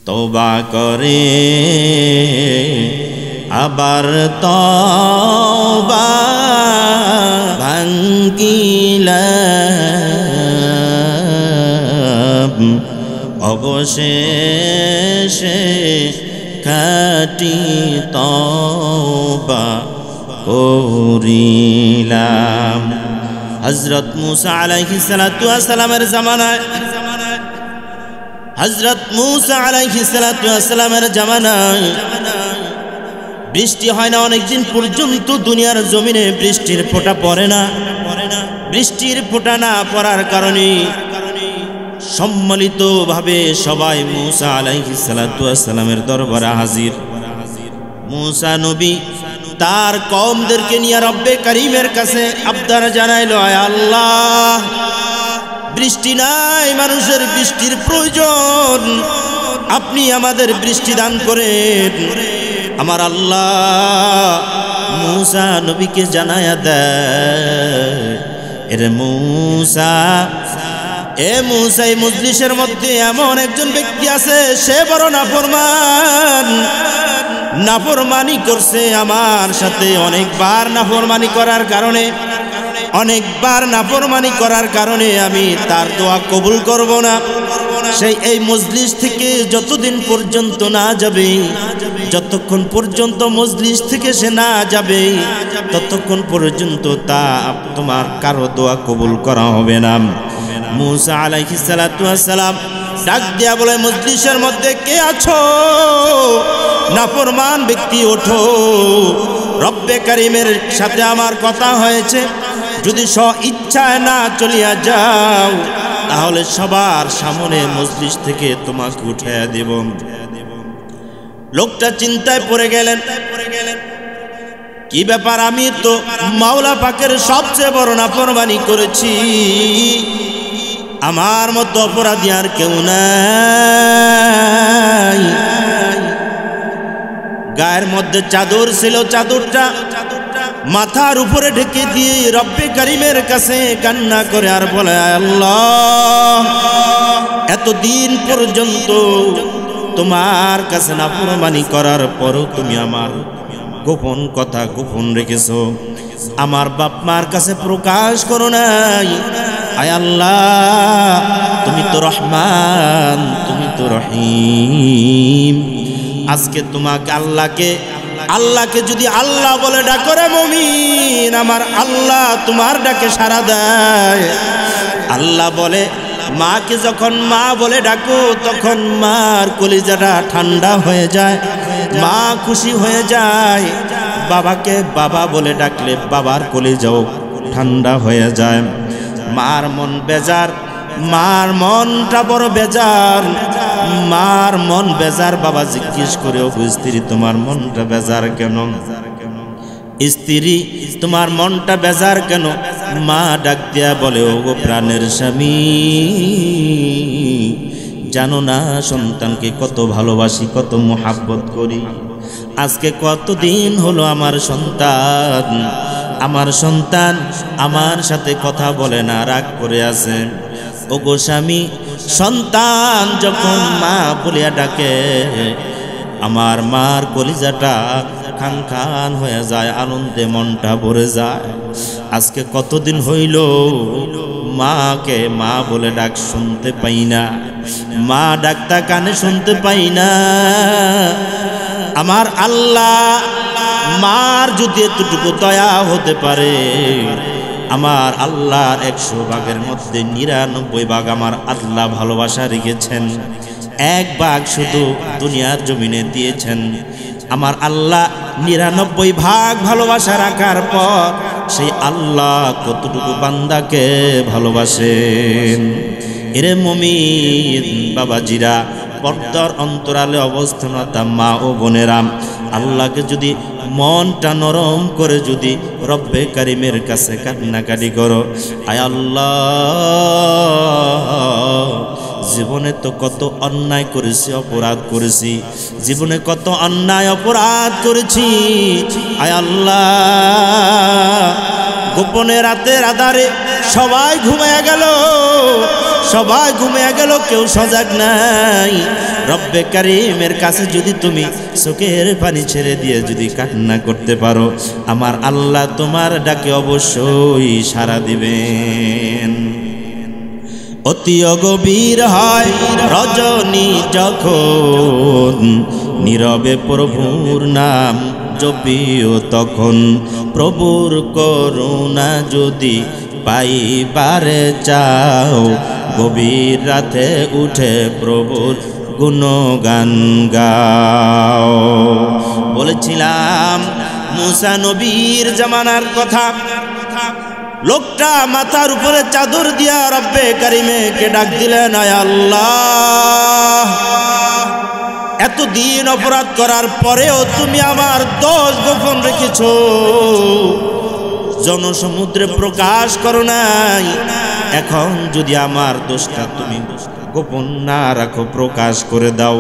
তওবা করে আবার তওবা ভাঙ্গিলাম অবশেষে খাঁটি তওবা করিলাম। হযরত মূসা আলাইহিস সালাতু ওয়াস সালামের জামানায় হযরত মূসা আলাইহিস সালাতু ওয়াস সালামের জামানায় বৃষ্টি হয় না, অনেকদিন পর্যন্ত দুনিয়ার জমিনে বৃষ্টির ফোঁটা পড়ে না। বৃষ্টির ফোঁটা না পড়ার কারণে সম্মিলিতভাবে সবাই মূসা আলাইহিস সালাতু ওয়াস সালামের দরবারে হাজির। মূসা নবী তার কওমদেরকে নিয়ে রব্বে কারীমের কাছে আবদার জানাইল, আয় আল্লাহ, বৃষ্টি নাই, মানুষের বৃষ্টির প্রয়োজন, আপনি আমাদের বৃষ্টি দান করেন। আমার আল্লাহ মূসা নবীকে জানায়া দেয়, এরে মূসা, এ মূসা, এই মজলিসের মধ্যে এমন একজন ব্যক্তি আছে, সে বড় নাফরমান, নাফরমানি করছে আমার সাথে, অনেকবার নাফরমানি করার কারণে আমি তার দোয়া কবুল করব না। সেই এই মজলিস থেকে যতদিন পর্যন্ত না যাবে, যতক্ষণ পর্যন্ত মজলিস থেকে সে না যাবে, ততক্ষণ পর্যন্ত তা তোমার কারো দোয়া কবুল করা হবে না। মূসা আলাইহিস সালাতু ওয়াস সালাম ডাক দিয়া বলে, মজলিসের মধ্যে কে আছো? নাফরমান ব্যক্তি ওঠো, রব্বে কারীমের সাথে আমার কথা হয়েছে, যদি স্ব ইচ্ছায় না চলিয়া যাও তাহলে সবার সামনে মজলিস থেকে তোমাকে উঠাইয়া দেব। লোকটা চিন্তায় পড়ে গেলেন, কি ব্যাপার, আমি তো মাওলা পাকের সবচেয়ে বড় নাফরমানি করেছি, আমার মতো অপরাধী আর কেউ নাই। গায়ের মধ্যে চাদর ছিল, চাদরটা মাথার উপরে ঢেকে দিয়ে রব্বে কারীমের কাছে কান্না করে আর বলে, আল্লাহ, এতদিন পর্যন্ত তোমার কাছে নাফরমানি করার পরও তুমি আমার গোপন কথা গোপন রেখেছো, আমার বাপ মার কাছে প্রকাশ করো নাই। আয় আল্লাহ, তুমি তো রহমান, তুমি তো রহিম, আজকে তোমাকে আল্লাহকে যদি আল্লাহ বলে ডাকো রে মুমিন, আমার আল্লাহ তোমার ডাকে সাড়া দেয়। আল্লাহ বলে, মাকে যখন মা বলে ডাকো তখন মার কলিজাটা ঠান্ডা হয়ে যায়, মা খুশি হয়ে যায়। বাবাকে বাবা বলে ডাকলে বাবার কলিজাও ঠান্ডা হয়ে যায়। মার মন বেজার, মার মনটা বড় বেজার, মার মন বেজার। বাবা জিজ্ঞেস করে, ও স্ত্রী, তোমার মনটা বেজার কেন? স্ত্রী, তোমার মনটা বেজার কেন? মা ডাক দিয়া বলে, ও গো প্রাণের স্বামী, জানো না সন্তানকে কত ভালোবাসি, কত মোহাব্বত করি। আজকে কতদিন হলো আমার সন্তান আমার সাথে কথা বলে না, রাগ করে আছে। ও গো স্বামী, সন্তান যখন মা বলিয়া ডাকে, আমার মার কলিজাটা খান খান হয়ে যায়, আনন্দে মনটা ভরে যায়। আজকে কতদিন হইল মাকে মা বলে ডাক শুনতে পাই না, মা ডাকটা কানে শুনতে পাই না। আমার আল্লাহ, মার যদি এতটুকু দয়া হতে পারে, আমার আল্লাহর 100 ভাগের মধ্যে 99 ভাগ আমার আল্লাহ ভালোবাসা রেখেছেন, 1 ভাগ শুধু দুনিয়ার জমিনে দিয়েছেন। আমার আল্লাহ 99 ভাগ ভালোবাসা রাখার পর সেই আল্লাহ কতটুকু বান্দাকে ভালোবাসেন। এরে মুমিন বাবাজিরা, পর্দার অন্তরালে অবস্থানত মা ও বোনেরা, আল্লাহকে যদি মনটা নরম করে যদি রব্বে কারীমের কাছে কান্নাকাটি করো, আয় আল্লাহ, জীবনে তো কত অন্যায় করেছি, অপরাধ করেছি, জীবনে কত অন্যায় অপরাধ করেছি। আয় আল্লাহ, গোপনে রাতের আধারে সবাই ঘুমায়া গেল, সবাই ঘুমিয়ে গেল, কেউ সজাগ নাই। রব্বে কারীমের কাছে যদি তুমি চোখের পানি ছেড়ে দিয়ে যদি কান্না করতে পারো, আমার আল্লাহ তোমার ডাকে অবশ্যই সাড়া দিবেন। অতি গভীর হয় রজনী যখন, নীরবে প্রভুর নাম জপিও তখন। প্রভুর করুণা যদি পাইবারে চাও, গভীর রাতে উঠে প্রভুর গুণগান গাও। বলেছিলাম মুসা নবীর জামানার কথা। লোকটা মাথার উপরে চাদর দিয়া রব্বে কারিমকে ডাক দিলেন, আয় আল্লাহ, এতদিন অপরাধ করার পরেও তুমি আমার দোষ গোপন রেখেছো, জনসমুদ্রে প্রকাশ করো নাই। এখন যদি আমার দোষটা তুমি গোপন না রাখো, প্রকাশ করে দাও,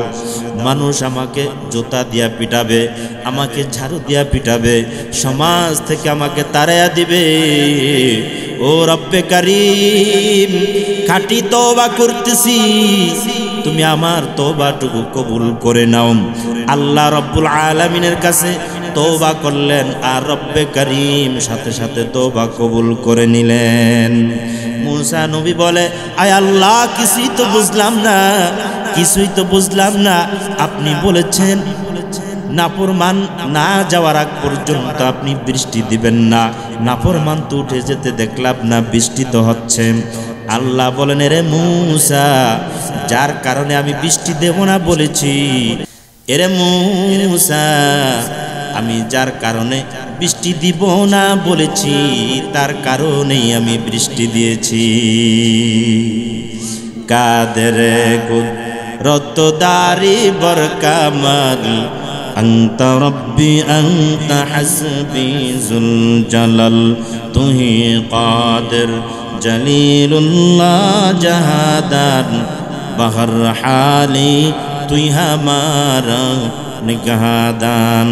মানুষ আমাকে জুতা দিয়া পিটাবে, আমাকে ঝাড়ু দিয়া পিটাবে, সমাজ থেকে আমাকে তাড়াইয়া দিবে। ও রব্বে কারীম, খাঁটি তওবা করতেছি, তুমি আমার তওবাটুকু কবুল করে নাও। আল্লাহ রব্বুল আলামিনের কাছে তওবা করলেন, আর রব্বে কারীম সাথে সাথে তওবা কবুল করে নিলেন। মুসা নবী বলে, আয় আল্লাহ, কিছুই তো বুঝলাম না, কিছুই তো বুঝলাম না। আপনি বলেছেন নাফরমান না যাওয়ার আগ পর্যন্ত আপনি বৃষ্টি দিবেন না, নাফরমান তো উঠে যেতে দেখলাম না, বৃষ্টি তো হচ্ছে। আল্লাহ বলেন, এরে মুসা, যার কারণে আমি বৃষ্টি দেব না বলেছি, এরে মুসা, আমি যার কারণে বৃষ্টি দিব না বলেছি, তার কারণেই আমি বৃষ্টি দিয়েছি। কাদের কুদরতদারি বরকামাল, আনতা রব্বি আনতা হাসবি যুল জালাল, তুহি কাদের জলিলুল্লাহ জাহাদান, বহর হালি তুই হামারা নিগাহদান।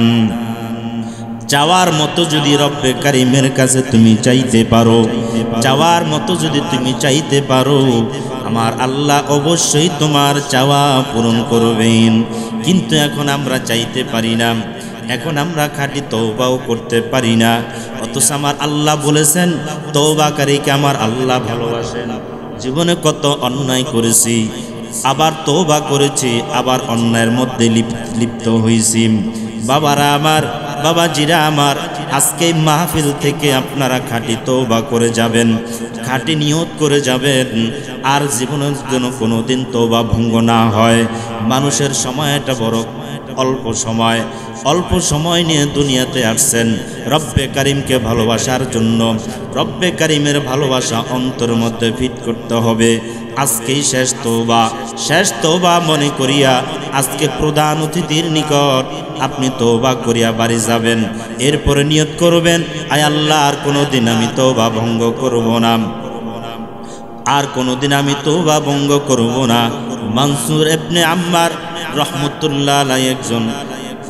চাওয়ার মতো যদি রব্বে কারীমের কাছে তুমি চাইতে পারো, চাওয়ার মতো যদি তুমি চাইতে পারো, আমার আল্লাহ অবশ্যই তোমার চাওয়া পূরণ করবেন। কিন্তু এখন আমরা চাইতে পারি না, এখন আমরা খাঁটি তওবাও করতে পারি না। অথচ আমার আল্লাহ বলেছেন তওবাকারীকে আমার আল্লাহ ভালোবাসেন। জীবনে কত অন্যায় করেছি, আবার তওবা করেছি, আবার অন্যায়ের মধ্যে লিপ্ত হয়েছি। বাবারা আমার, বাবাজিরা আমার, আজকে মাহফিল থেকে আপনারা খাঁটি তওবা করে যাবেন, খাঁটি নিয়ত করে যাবেন, আর জীবনের জন্য কোনোদিন তওবা ভঙ্গ না হয়। মানুষের সময়টা বড় অল্প সময়, অল্প সময় নিয়ে দুনিয়াতে আসছেন রব্বে কারীমকে ভালোবাসার জন্য। রব্বে কারীমের ভালোবাসা অন্তরের মধ্যে ফিট করতে হবে। আজকেই শেষ তওবা, শেষ তওবা মনে করিয়া আজকে প্রধান অতিথির নিকট আপনি তওবা করিয়া বাড়ি যাবেন। এরপরে নিয়ত করবেন, আয় আল্লাহ, আর কোনোদিন আমি তওবা ভঙ্গ করব না, আর কোনোদিন আমি তওবা ভঙ্গ করব না। মনসুর ইবনে আম্মার রহমতুল্লাহ আলাইহি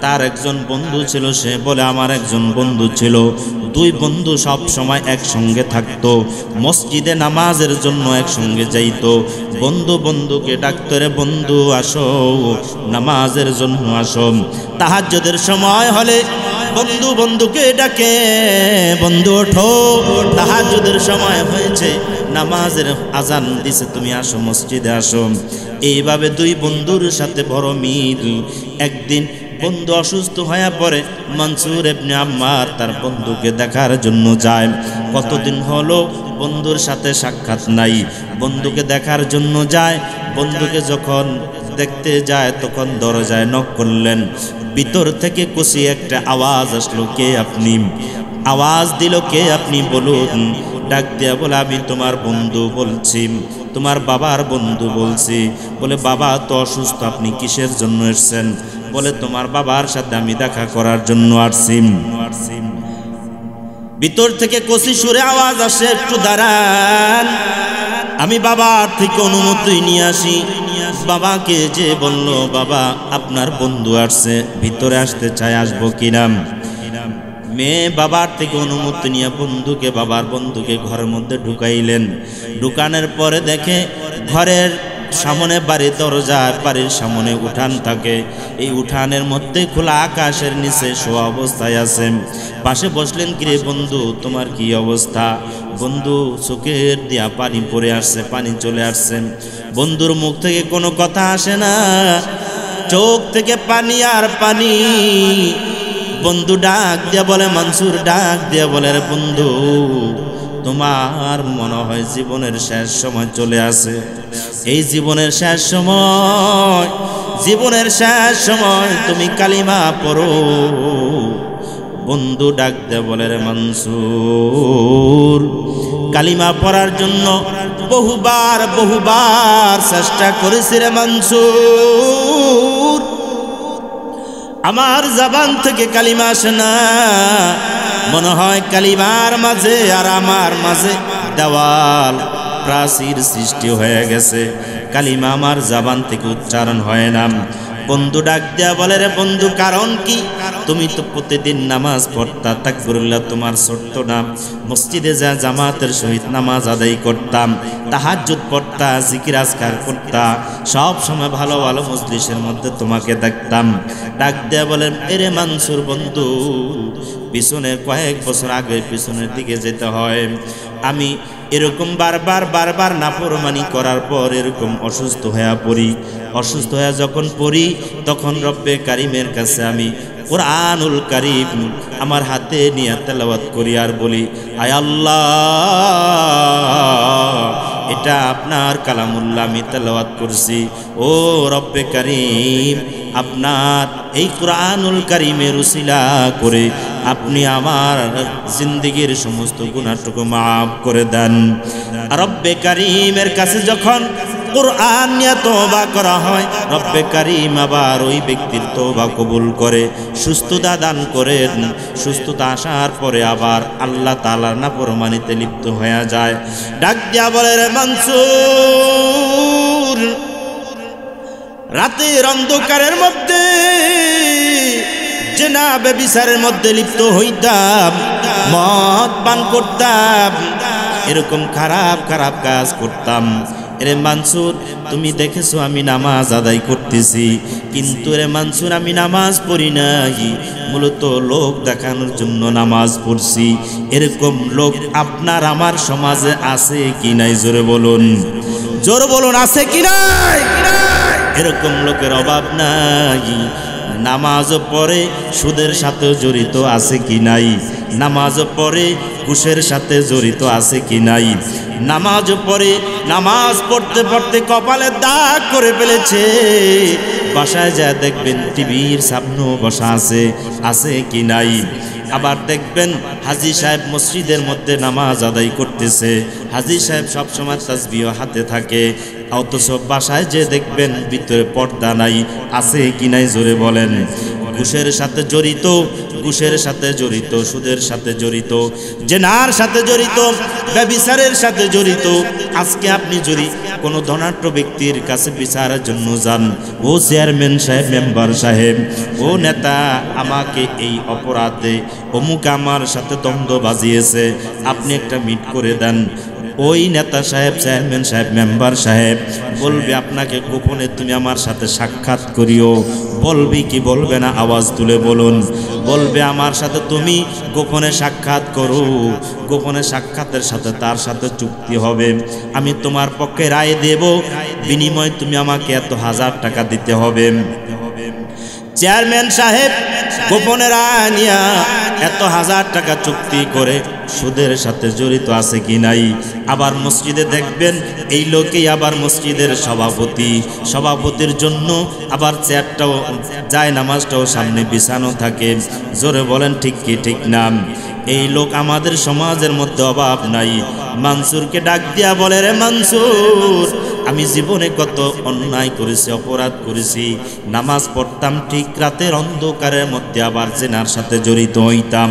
তার একজন বন্ধু ছিল। সে বলে, আমার একজন বন্ধু ছিল, দুই বন্ধু সব সময় একসঙ্গে থাকতো, মসজিদে নামাজের জন্য একসঙ্গে যাইতো। বন্ধু বন্ধুকে ডাকতো, রে বন্ধু আসো, নামাজের জন্য আসো। তাহাজ্জুদের সময় হলে বন্ধু বন্ধুকে ডাকে, বন্ধু ওঠো, তাহাজ্জুদের সময় হয়েছে, নামাজের আজান দিছে, তুমি আসো, মসজিদে আসো। এইভাবে দুই বন্ধুর সাথে বড় মিল। একদিন বন্ধু অসুস্থ হয়ে পড়ে, মনসুর ইবনে আম্মার তার বন্ধুকে দেখার জন্য যায়। কতদিন হলো বন্ধুর সাথে সাক্ষাৎ নাই, বন্ধুকে দেখার জন্য যায়। বন্ধুকে যখন দেখতে যায় তখন দরজায় নক করলেন। ভিতর থেকে কষি একটা আওয়াজ আসলো, কে আপনি? আওয়াজ দিল, কে আপনি বলুন। ডাক দিয়া বলে, আমি তোমার বন্ধু বলছি, তোমার বাবার বন্ধু বলছি। বলে, বাবা তো অসুস্থ, আপনি কিসের জন্য এসেছেন? বলে, তোমার বাবার সাথে আমি দেখা করার জন্য আসছি। ভিতর থেকে কষি সুরে আওয়াজ আসে, একটু দাঁড়ান, আমি বাবার থেকে অনুমতি নিয়ে আসি। বাবাকে যে বলল, বাবা আপনার বন্ধু আসছে, ভিতরে আসতে চায়, আসবো কিনা? মেয়ে বাবার থেকে অনুমতি নিয়ে বন্ধুকে ঘরের মধ্যে ঢুকাইলেন। ঢুকানোর পরে দেখে ঘরের সামনে বাড়ির দরজা, বাড়ির সামনে উঠান থাকে। এই উঠানের মধ্যে খোলা আকাশের নিচে শোয়া অবস্থায় আছেন। পাশে বসলেন, কিরে বন্ধু তোমার কি অবস্থা? বন্ধু চোখের দিয়া পানি পড়ে আসছে, পানি চলে আসছে। বন্ধুর মুখ থেকে কোনো কথা আসে না, চোখ থেকে পানি আর পানি। বন্ধু ডাক দিয়া বলে, মনসুর ডাক দিয়া বলে, রে বন্ধু তোমার মনে হয় জীবনের শেষ সময় চলে আসে। এই জীবনের শেষ সময় তুমি কালিমা পড়ো। বন্ধু ডাক দিয়া বলে, রে মনসুর কালিমা পড়ার জন্য বহুবার চেষ্টা করেছি রে মনসুর, আমার জবান থেকে কালিমা আসে না। মনে হয় কালিমার মাঝে আর আমার মাঝে দেওয়াল প্রাচীর সৃষ্টি হয়ে গেছে, কালিমা আমার জবান থেকে উচ্চারণ হয় না। বন্ধু ডাক দেয়া বলে, রে বন্ধু কারণ কি? তুমি তো প্রতিদিন নামাজ পড়তা, তাকবীরুল্লাহ তোমার ছোট্ট নাম, মসজিদে যা জামাতের সহিত নামাজ আদায় করতাম, তাহাজ্জুদ পড়তা, জিকির আজকার করতা, সব সময় ভালো ভালো মজলিসের মধ্যে তোমাকে দেখতাম। ডাক দেয়া বলেন, এরে মনসুর বন্ধু পিছনের কয়েক বছর আগে পিছনের দিকে যেতে হয়। আমি এরকম বারবার নাফরমানি করার পর এরকম অসুস্থ হয়ে পড়ি। অসুস্থ হয়ে যখন পড়ি তখন রব্বে কারিমের কাছে আমি কুরআনুল কারীম আমার হাতে নিয়ে তেলাওয়াত করি আর বলি, আয় আল্লাহ এটা আপনার কালামুল্লাহ আমি তেলাওয়াত করছি। ও রব্বে কারীম আপনার এই কুরআনুল কারীমের উসিলা করে আপনি আমার জিন্দেগির সমস্ত গুনাহটুকু মাফ করে দেন। রব্বে কারীমের কাছে যখন কুরআন নিয়ে তওবা করা হয়, রব্বে কারীম আবার ওই ব্যক্তির তওবা কবুল করে সুস্থতা দান করেন। সুস্থতা আসার পরে আবার আল্লাহ তাআলার নাফরমানিতে লিপ্ত হয়ে যায়। ডাক দিয়া বলে, রে মনসুর রাতের অন্ধকারের মধ্যে জিনা ব্যভিচারের মধ্যে লিপ্ত হইতাম, মদ পান করতাম, এরকম খারাপ কাজ করতাম। এরে মনসুর তুমি দেখেছো আমি নামাজ আদায় করতেছি, কিন্তু রে মনসুর আমি নামাজ পড়ি নাই, মূলত লোক দেখানোর জন্য নামাজ পড়ছি। এরকম লোক আপনার আমার সমাজে আছে কি নাই? জোরে বলুন আছে কি নাই? এরকম লোকের অভাব নাই। নামাজ পড়ে সুদের সাথে জড়িত আছে কি নাই? নামাজ পড়ে ঘুষের সাথে জড়িত আছে কি নাই? নামাজ পড়ে নামাজ পড়তে পড়তে কপালে দাগ করে ফেলেছে, বাসায় যা দেখবেন টিভির সামনে বসা আছে কি নাই? আবার দেখবেন হাজী সাহেব মসজিদের মধ্যে নামাজ আদায় করতেছে, হাজী সাহেব সবসময় তাসবিহ হাতে থাকে, অথচ বাসায় যে দেখবেন ভিতরে পর্দা নাই, আছে কি নাই? জোরে বলেন। ঘুষের সাথে জড়িত, সুদের সাথে জড়িত, জেনার সাথে জড়িত, ব্যভিচারের সাথে জড়িত। আজকে আপনি যদি কোনো ধনাঢ্য ব্যক্তির কাছে বিচারের জন্য যান, ও চেয়ারম্যান সাহেব, মেম্বার সাহেব, ও নেতা, আমাকে এই অপরাধে অমুক আমার সাথে দ্বন্দ্ব বাজিয়েছে, আপনি একটা মিট করে দেন। ওই নেতা সাহেব, চেয়ারম্যান সাহেব, মেম্বার সাহেব বলবে আপনাকে গোপনে তুমি আমার সাথে সাক্ষাৎ করিও। বলবি কি বলবে না? আওয়াজ তুলে বলুন। বলবে আমার সাথে তুমি গোপনে সাক্ষাৎ করো। গোপনে সাক্ষাতের সাথে তার সাথে চুক্তি হবে, আমি তোমার পক্ষে রায় দেব, বিনিময়ে তুমি আমাকে এত 1000 টাকা দিতে হবে। চেয়ারম্যান সাহেব গোপনে রায় নিয়া এত 1000 টাকা চুক্তি করে সুদের সাথে জড়িত আছে কি নাই? আবার মসজিদে দেখবেন এই লোকেই আবার মসজিদের সভাপতির জন্য আবার চেয়ারটাও যায়, নামাজটাও সামনে বিছানো থাকে। জোরে বলেন ঠিক কি ঠিক না? এই লোক আমাদের সমাজের মধ্যে অভাব নাই। মনসুরকে ডাক দিয়া বলে, রে মনসুর আমি জীবনে কত অন্যায় করেছি, অপরাধ করেছি। নামাজ পড়তাম ঠিক, রাতের অন্ধকারের মধ্যে আবার জেনার সাথে জড়িত হইতাম,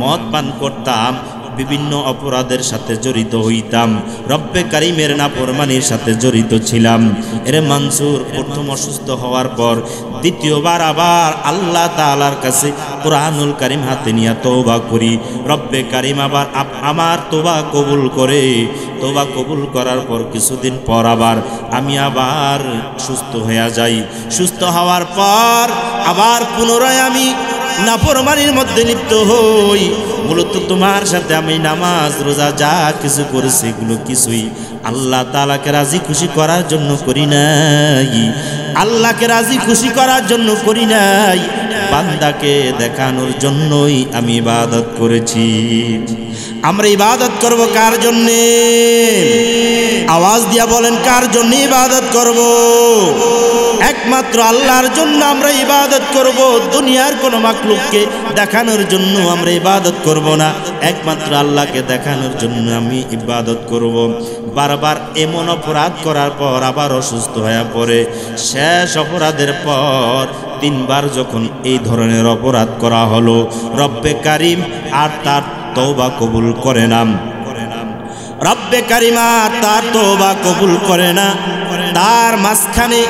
মদ পান করতাম, বিভিন্ন অপরাধের সাথে জড়িত হইতাম, রব্বে কারিমের নাফরমানির সাথে জড়িত ছিলাম। এরে মানসুর, প্রথম অসুস্থ হওয়ার পর দ্বিতীয়বার আবার আল্লাহ তাআলার কাছে কুরআনুল কারীম হাতে নিয়ে তওবা করি। রব্বে কারীম আবার আমার তওবা কবুল করে। তওবা কবুল করার পর কিছুদিন পর আবার আমি আবার সুস্থ হয়ে যাই। সুস্থ হওয়ার পর আবার পুনরায় আমি নাফরমানির মধ্যে লিপ্ত হই। মূলত তোমার সাথে আমি নামাজ রোজা যা কিছু করেছি এগুলো কিছুই আল্লাহ তাআলাকে রাজি খুশি করার জন্য করি নাই, আল্লাহকে রাজি খুশি করার জন্য করি নাই, বান্দাকে দেখানোর জন্যই আমি ইবাদত করেছি। আমরা ইবাদত করব কার জন্যে? আওয়াজ দিয়া বলেন, কার জন্য ইবাদত করব? একমাত্র আল্লাহর জন্য আমরা ইবাদত করব। দুনিয়ার কোনো মাখলুককে দেখানোর জন্য আমরা ইবাদত করব না, একমাত্র আল্লাহকে দেখানোর জন্য আমি ইবাদত করব। বারবার এমন অপরাধ করার পর আবার অসুস্থ হয়ে পড়ে। শেষ অপরাধের পর 3 বার যখন এই ধরনের অপরাধ করা হলো, রব্বে কারীম আর তার তওবা কবুল করে না। রব্বে কারীম আর তার তওবা কবুল করে না। তার মাঝখানে,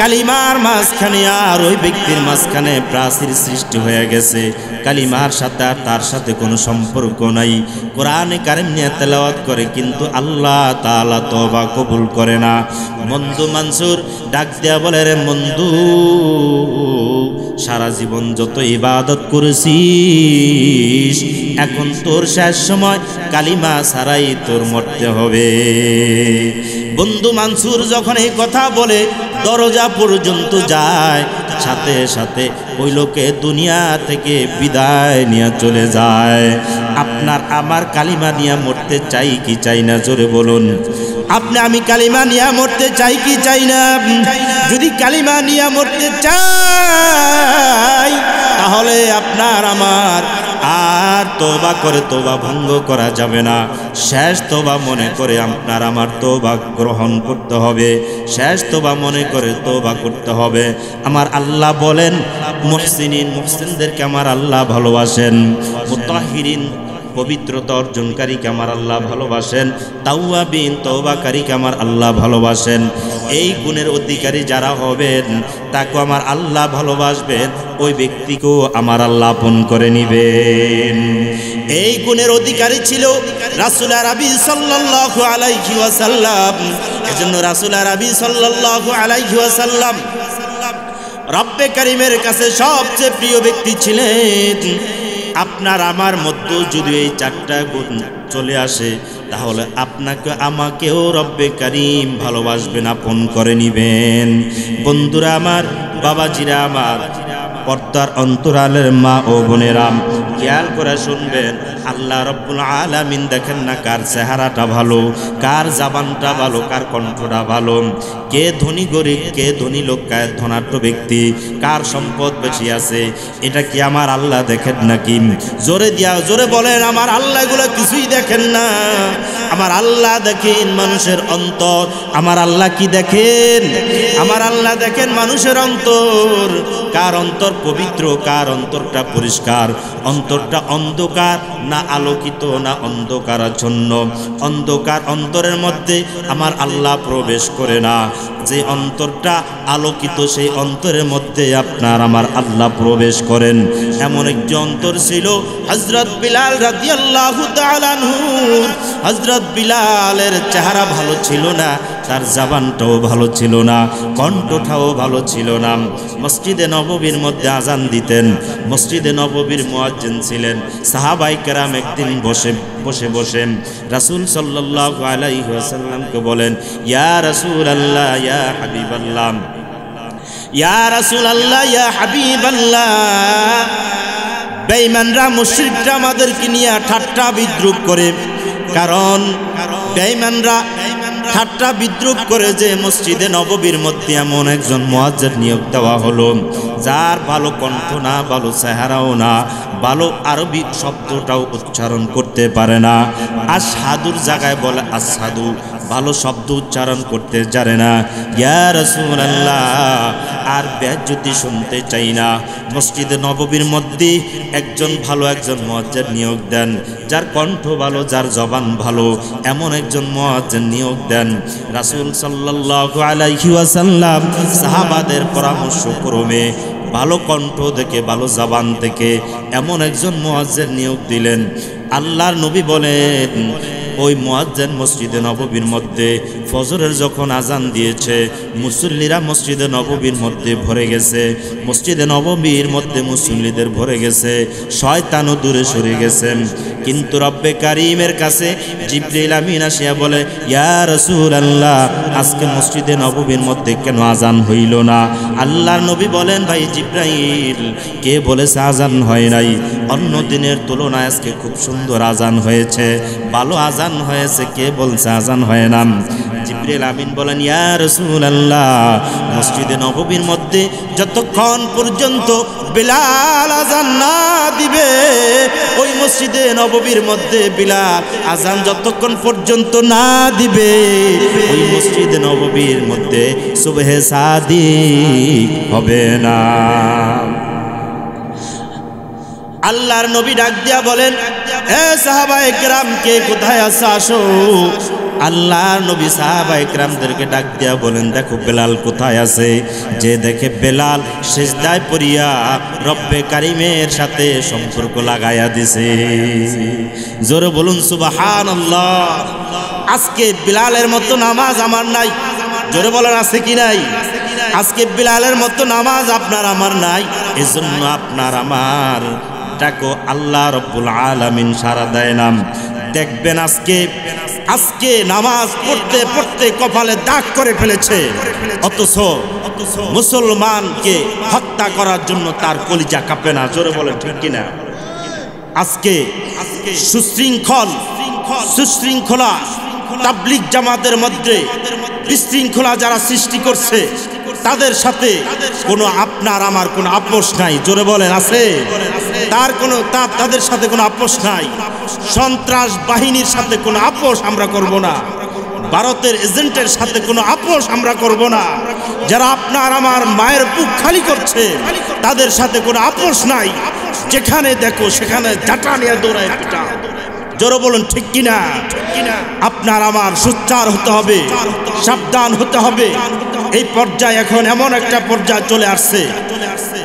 কালিমার মাঝখানে আর ওই ব্যক্তির মাঝখানে প্রাচীর সৃষ্টি হয়ে গেছে। কালিমার সাথে আর তার সাথে কোনো সম্পর্ক নাই। কোরআনে কারীম নিয়ে তেলাওয়াত করে, কিন্তু আল্লাহ তাআলা তওবা কবুল করে না। বন্ধু মানসুর ডাক দেয়া বলে, রে বন্ধু, সারা জীবন যত ইবাদত করেছিস, এখন তোর শেষ সময়, কালিমা ছাড়াই তোর মরতে হবে। বন্ধু মানসুর যখন এই কথা বলে দরজা পর্যন্ত যায়, সাথে সাথে ওই লোকে দুনিয়া থেকে বিদায় নিয়ে চলে যায়। আপনার আমার কালিমা নিয়ে মরতে চাই কি চাই না? জোরে বলুন। আপনি আমি কালিমা নিয়ে মরতে চাই কি চাই না? যদি কালিমা নিয়ে মরতে চাই, তাহলে আপনার আমার আর তওবা করে তওবা ভঙ্গ করা যাবে না। শেষ তওবা মনে করে আপনার আমার তওবা গ্রহণ করতে হবে। শেষ তওবা মনে করে তওবা করতে হবে। আমার আল্লাহ বলেন, মুহসিনিন, মুহসিনদেরকে আমার আল্লাহ ভালোবাসেন। মুতাহিরিন, পবিত্রতা অর্জনকারীকে আমার আল্লাহ ভালোবাসেন। তাওয়াবিন, তওবাকারীকে আমার আল্লাহ ভালোবাসেন। এই গুণের অধিকারী যারা হবেন, তাকে আমার আল্লাহ ভালোবাসবেন, ওই ব্যক্তিকেও আমার আল্লাহ আপন করে নিবেন। এই গুণের অধিকারী ছিল রাসূল আরবি সাল্লাল্লাহু আলাইহি ওয়াসাল্লাম। এজন্য রাসূল আরবি সাল্লাল্লাহু আলাইহি ওয়াসাল্লাম রব্বে কারীমের কাছে সবচেয়ে প্রিয় ব্যক্তি ছিলেন। আপনার আমার মধ্যে যদি এই 4টা গুণ চলে আসে, তাহলে আপনাকে আমাকেও রব্বে কারীম ভালোবাসবেন, আপন করে নিবেন। বন্ধুরা আমার, বাবাজিরা আমার, পর্দার অন্তরালের মা ও বোনেরা, খেয়াল করে শুনবেন। আল্লাহ রব্বুল আলামিন দেখেন না কার চেহারাটা ভালো, কার জবানটা ভালো, কার কণ্ঠটা ভালো, কে ধনী গরিব, কে ধনী লোক, কে ধনাঢ্য ব্যক্তি, কার সম্পদ বেশি আছে, এটা কি আমার আল্লাহ দেখেন নাকি? জোরে দিয়া জোরে বলেন, আমার আল্লাহ এগুলো কিছুই দেখেন না। আমার আল্লাহ দেখেন মানুষের অন্তর। আমার আল্লাহ কি দেখেন? আমার আল্লাহ দেখেন মানুষের অন্তর। কার অন্তর পবিত্র, কার অন্তরটা পরিষ্কার, অন্তরটা অন্ধকার না আলোকিত, না অন্ধকারাচ্ছন্ন। অন্ধকার অন্তরের মধ্যে আমার আল্লাহ প্রবেশ করে না। যে অন্তরটা আলোকিত, সেই অন্তরের মধ্যে আপনার আমার আল্লাহ প্রবেশ করেন। এমন একটি অন্তর ছিল হযরত বিলাল রাদিয়াল্লাহু তাআলা আনহু। হযরত বিলালের চেহারা ভালো ছিল না, তার জবানটাও ভালো ছিল না, কণ্ঠটাও ভালো ছিল না। মসজিদে নববীর মধ্যে আজান দিতেন। মসজিদে নববীর মুয়াজ্জিন ছিলেন। সাহাবায়ে কেরাম একদিন বসে রাসূল সাল্লাল্লাহু আলাইহি ওয়াসাল্লামকে বলেন, ইয়া রাসূলুল্লাহ, ইয়া হাবিবাল্লাহ, ইয়া রাসূলুল্লাহ, ইয়া হাবিবাল্লাহ, বেঈমানরা মুশরিকরা আমাদেরকে নিয়ে ঠাট্টা বিদ্রুপ করে। কারণ বেঈমানরা ঠাট্টা বিদ্রুপ করে যে মসজিদে নববীর মধ্যে এমন একজন মুয়াজ্জিন নিয়োগ দেওয়া হলো, যার ভালো কণ্ঠ না, ভালো চেহারাও না, ভালো আরবি শব্দটাও উচ্চারণ করতে পারে না। আশহাদুর জায়গায় বলে আশহাদু, ভালো শব্দ উচ্চারণ করতে জানে না। ইয়া রাসূলুল্লাহ, আর বেজ্জতি শুনতে চাই না। মসজিদে নববীর মধ্যে একজন মুয়াজ্জিন নিয়োগ দেন, যার কণ্ঠ ভালো, যার জবান ভালো, এমন একজন মুয়াজ্জিন নিয়োগ দেন। রাসূল সাল্লাল্লাহু আলাইহি ওয়াসাল্লাম সাহাবাদের পরামর্শ ক্রমে ভালো কণ্ঠ থেকে, ভালো জবান থেকে এমন একজন মুয়াজ্জিন নিয়োগ দিলেন। আল্লাহর নবী বলেন, ওই মুয়াজ্জিন মসজিদে নববীর মধ্যে ফজরের যখন আজান দিয়েছে, মুসল্লিরা মসজিদে নববীর মধ্যে ভরে গেছে, মসজিদে নববীর মধ্যে মুসল্লিদের ভরে গেছে, শয়তানও দূরে সরে গেছেন। কিন্তু রব্বে কারীমের কাছে জিবরিল আমিন আসিয়া বলে, ইয়া রাসূলুল্লাহ, আজকে মসজিদে নববীর মধ্যে কেন আজান হইল না? আল্লাহর নবী বলেন, ভাই জিবরাইল, কে বলেছে আজান হয় নাই? অন্য দিনের তুলনায় আজকে খুব সুন্দর আজান হয়েছে, ভালো আজান হয়েছে, কে বলছে আজান হয় না? জিবরিল আমিন বলেন, ইয়া রাসূলুল্লাহ, মসজিদে নববীর মধ্যে যতক্ষণ পর্যন্ত বিলাল আজান না দিবে, ওই মসজিদে নববীর মধ্যে বিলাল আজান যতক্ষণ পর্যন্ত না দিবে, ওই মসজিদে নববীর মধ্যে সুবহে সাদিক হবে না। আল্লাহর নবী ডাক দিয়া বলেন, হে সাহাবায়ে কেরাম, কে কোথায় আছো আসো। আল্লাহর নবী সাহাবায়ে কেরামদেরকে ডাক দিয়া বলেন, দেখো বেলাল কোথায় আছে। যে দেখে বেলাল সিজদায় পড়িয়া রব্বে কারীমের সাথে সম্পর্ক লাগাইয়া দিছে। জোরে বলুন সুবহানাল্লাহ। আজকে বেলালের মতো নামাজ আমার নাই। জোরে বলেন, আছে কি নাই? আজকে বেলালের মতো নামাজ আপনার আমার নাই। এজন্য আপনার আমার ডাকো আল্লাহ রব্বুল আলামিন সারা দেয় না। দেখবেন আজকে নামাজ পড়তে পড়তে কপালে দাগ করে ফেলেছে, অথচ মুসলমানকে হত্যা করার জন্য তার কলিজা কাঁপে না। জোরে বলেন ঠিক কিনা? আজকে সুশৃঙ্খলা তাবলীগ জামাতের মধ্যে বিশৃঙ্খলা যারা সৃষ্টি করছে, তাদের সাথে কোনো আপনার আমার কোনো আপোষ নাই। জোরে বলেন, আছে? তাদের সাথে কোনো আপোষ নাই। সন্ত্রাস বাহিনীর সাথে কোনো আপোষ আমরা করব না। ভারতের এজেন্টের সাথে কোনো আপোষ আমরা করব না। যারা আপনার আমার মায়ের বুক খালি করছে, তাদের সাথে কোনো আপোষ নাই। যেখানে দেখো সেখানে জাটা নিয়ে দৌড়ায় পিটা। জোরে বলুন ঠিক কিনা? আপনার আমার সোচ্চার হতে হবে, সাবধান হতে হবে। এই পর্যায়ে এখন এমন একটা পর্যায়ে চলে আসছে,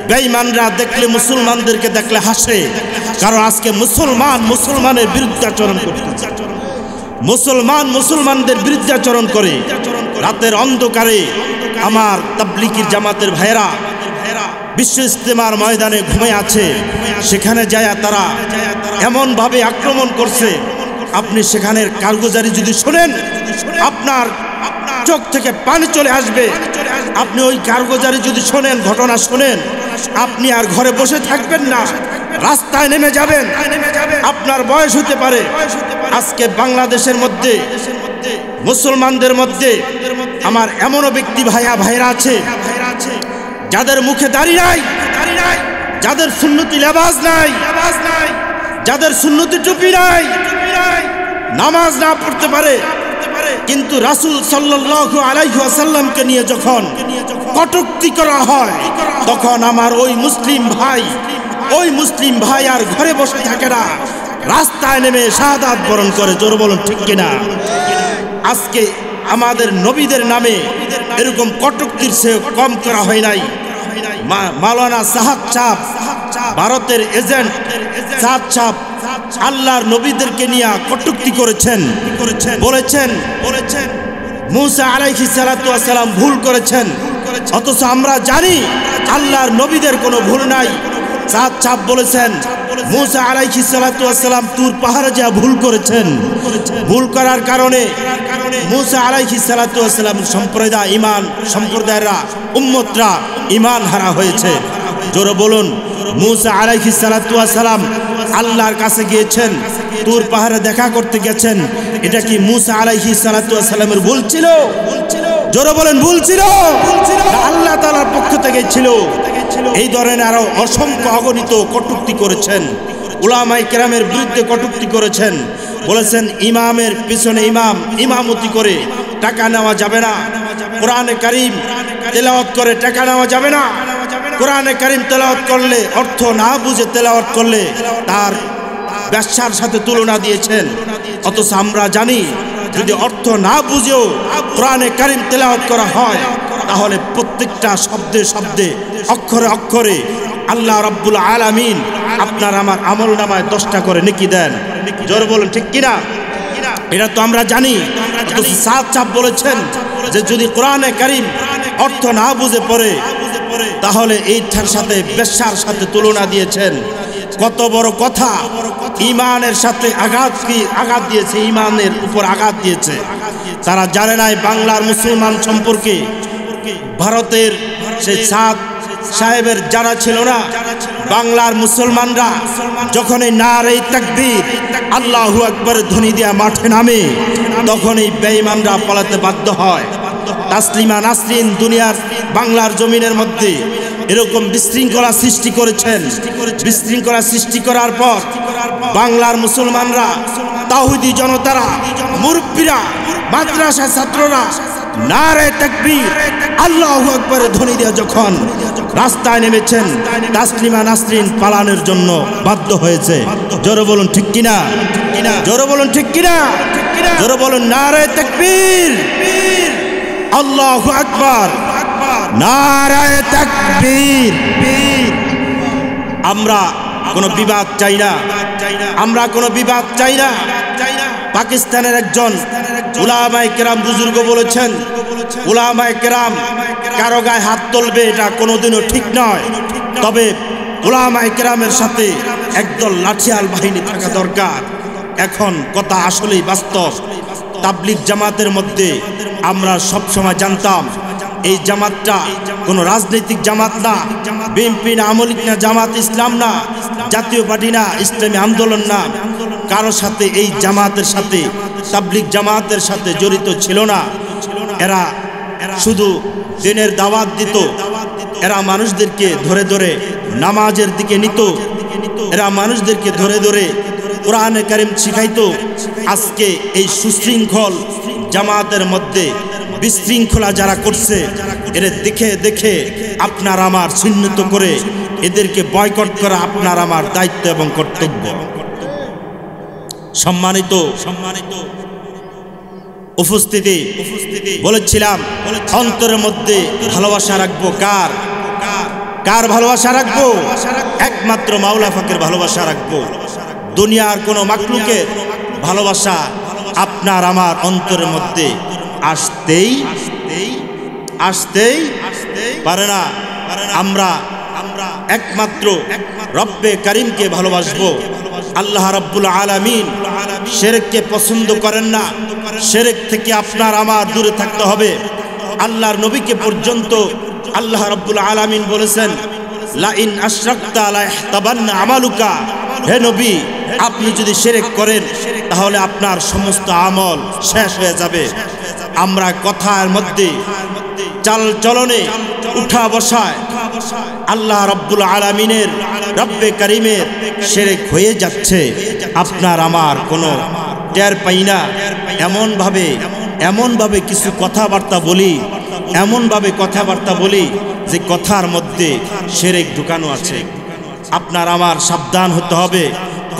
বেঈমানরা দেখলে মুসলমানদেরকে দেখলে হাসে, কারণ আজকে মুসলমানের বিরুদ্ধাচরণ করতেছে। মুসলমানদের বিরুদ্ধাচরণ করে। রাতের অন্ধকারে আমার তাবলীগের জামাতের ভাইয়েরা বিশ্ব ইজতেমার ময়দানে ঘুমিয়ে আছে, সেখানে যায় তারা এমনভাবে আক্রমণ করছে, আপনি সেখানের কারগুজারি যদি শোনেন, আপনার চোখ থেকে পানি চলে আসবে। আপনি ওই কারগুজারি যদি শোনেন, ঘটনা শোনেন, আপনি আর ঘরে বসে থাকবেন না, রাস্তায় নেমে যাবেন। আপনার বয়স হতে পারে। আজকে বাংলাদেশের মধ্যে মুসলমানদের মধ্যে আমার এমনও ব্যক্তি ভাইরা আছে, যাদের মুখে দাড়ি নাই, যাদের সুন্নতি লেবাস নাই, যাদের সুন্নতি টুপি নাই, নামাজ না পড়তে পারে, কিন্তু রাসূল সাল্লাল্লাহু আলাইহি ওয়াসাল্লামকে নিয়ে যখন কটূক্তি করা হয়, তখন আমার ওই মুসলিম ভাই আর ঘরে বসে থাকে না, রাস্তায় নেমে শাহাদাত বরণ করে। জোরে বলুন ঠিক কিনা? আজকে আমাদের নবীদের নামে এরকম কটূক্তির চেয়ে কম করা হয় নাই। মাওলানা সাহাদ সাহেব, ভারতের এজেন্ট সাহাদ সাহেব, আল্লাহর নবীদেরকে নিয়ে কটূক্তি করেছেন, বলেছেন মুসা আলাইহিস সালাতু ওয়াস সালাম ভুল করেছেন, অথচ আমরা জানি আল্লাহর নবীদের কোনো ভুল নাই। সাহাদ সাহেব বলেছেন মুসা আলাইহিস সালাতু ওয়াস সালাম তুর পাহাড়ে যা ভুল করেছেন, ভুল করার কারণে মুসা আলাইহিস সালাতু ওয়াস সালাম সম্প্রদায়েরা উম্মতরা ঈমান হারা হয়েছে। জোরে বলুন, মুসা আলাইহিস সালাতু ওয়াস সালাম আল্লাহর কাছে গিয়েছেন, তুর পাহাড়ে দেখা করতে গেছেন। এটা কি মুসা আলাইহিস সালাতু ওয়াস সালামের ভুল ছিল? জোরে বলেন, ভুল ছিল? আল্লাহ তাআলার পক্ষ থেকে ছিল? এই ধরনের আরো অসংখ্য অগণিত কটূক্তি করেছেন, উলামায়ে কেরামের বিরুদ্ধে কটূক্তি করেছেন। বলেছেন ইমামের পিছনে ইমামতি করে টাকা নেওয়া যাবে না। কোরআনে কারীম তেলাওয়াত করে টাকা নেওয়া যাবে না। কোরআনে কারীম তেলাওয়াত করলে, অর্থ না বুঝে তেলাওয়াত করলে তার ব্যবসার সাথে তুলনা দিয়েছেন। অথচ আমরা জানি যদি অর্থ না বুঝেও কোরআনে কারীম তেলাওয়াত করা হয় তাহলে প্রত্যেকটা শব্দে শব্দে, অক্ষরে অক্ষরে আল্লাহ রাব্বুল আলামিন আপনার আমার আমল নামায় 10টা করে নেকি দেন। জোরে বলুন ঠিক কিনা? এটা তো আমরা জানি। সাদ সাহেব বলেছেন যে যদি কোরআনে কারীম অর্থ না বুঝে পড়ে তাহলে এইটার সাথে বেশ্যার সাথে তুলনা দিয়েছেন। কত বড় কথা! ইমানের সাথে আঘাত দিয়েছে, ইমানের উপর আঘাত দিয়েছে। তারা জানে নাই বাংলার মুসলমান সম্পর্কে। ভারতের সেই সাদ সাহেবের জানা ছিল না বাংলার মুসলমানরা যখন এই নারে তাকবীর আল্লাহু আকবার ধ্বনি দিয়া মাঠে নামে তখন এই বেঈমানরা পালাতে বাধ্য হয়। তাসলিমা নাসরিন দুনিয়ার বাংলার জমিনের মধ্যে এরকম বিশৃঙ্খলা সৃষ্টি করেছেন। বিশৃঙ্খলা সৃষ্টি করার পর বাংলার মুসলমানরা, তাওহীদি জনতারা, মুরব্বীরা, মাদ্রাসা ছাত্ররা নারে তাকবীর আল্লাহু আকবার ধ্বনি দিয়ে যখন রাস্তায় নেমেছেন তাসলিমা নাসরিন পালানোর জন্য বাধ্য হয়েছে। জোরে বলুন ঠিক কিনা? জোরে বলুন ঠিক কিনা? জোরে বলুন নারে তাকবীর আল্লাহু আকবার, নারে তাকবীর। আমরা কোনো বিবাদ চাই না, আমরা কোনো বিবাদ চাই না। পাকিস্তানের একজন উলামায়ে কেরাম বুজুর্গ বলেছেন, উলামায়ে কেরাম কারো গায়ে হাত তুলবে এটা কোনোদিনও ঠিক নয়। তবে উলামায়ে কেরামের সাথে একদল লাঠিয়াল বাহিনী থাকা দরকার। এখন কথা আসলেই বাস্তব। তাবলিগ জামাতের মধ্যে আমরা সবসময় জানতাম এই জামাতটা কোনো রাজনৈতিক জামাত না, বিএনপি না, আওয়ামী লীগ না, জামাত ইসলাম না, জাতীয় পার্টি না, ইসলামী আন্দোলন না। কারো সাথে এই জামাতের সাথে, তাবলিগ জামাতের সাথে জড়িত ছিল না। এরা শুধু দিনের দাওয়াত দিত, এরা মানুষদেরকে ধরে ধরে নামাজের দিকে নিত, এরা মানুষদেরকে ধরে ধরে কোরআনে কারীম শিখাইতো। আজকে এই সুশৃঙ্খল জামাতের মধ্যে বিশৃঙ্খলা যারা করছে এদের দেখে দেখে আপনার আমার চিহ্নিত করে এদেরকে বয়কট করা আপনার আমার দায়িত্ব এবং কর্তব্য। সম্মানিত উপস্থিতি, বলেছিলাম অন্তরের মধ্যে ভালোবাসা রাখবো কার? কার ভালোবাসা রাখবো? একমাত্র মাওলা পাকের ভালোবাসা রাখবো। দুনিয়ার কোনো মাখলুকের ভালোবাসা আপনার আমার অন্তরের মধ্যে আসতেই পারে না। আমরা একমাত্র রব্বে কারীমকে ভালোবাসবো। আল্লাহ রাব্বুল আলামিন শিরককে পছন্দ করেন না। শিরক থেকে আপনার আমার দূরে থাকতে হবে। আল্লাহর নবীকে পর্যন্ত আল্লাহ রাব্বুল আলামিন বলেছেন, লা ইন আশরাকতা লা ইহতাবান্না আমালুকা। হে নবী, আপনি যদি শিরক করেন তাহলে আপনার সমস্ত আমল শেষ হয়ে যাবে। আমরা কথার মধ্যে, চাল চলনে, উঠা বসায় আল্লাহ রাব্বুল আলামিনের, রব্বে কারীমের শিরক হয়ে যাচ্ছে। আপনার আমার কোনো টের পাই না। এমনভাবে কিছু কথাবার্তা বলি, এমনভাবে কথাবার্তা বলি যে কথার মধ্যে শিরক ঢুকানো আছে। আপনার আমার সাবধান হতে হবে।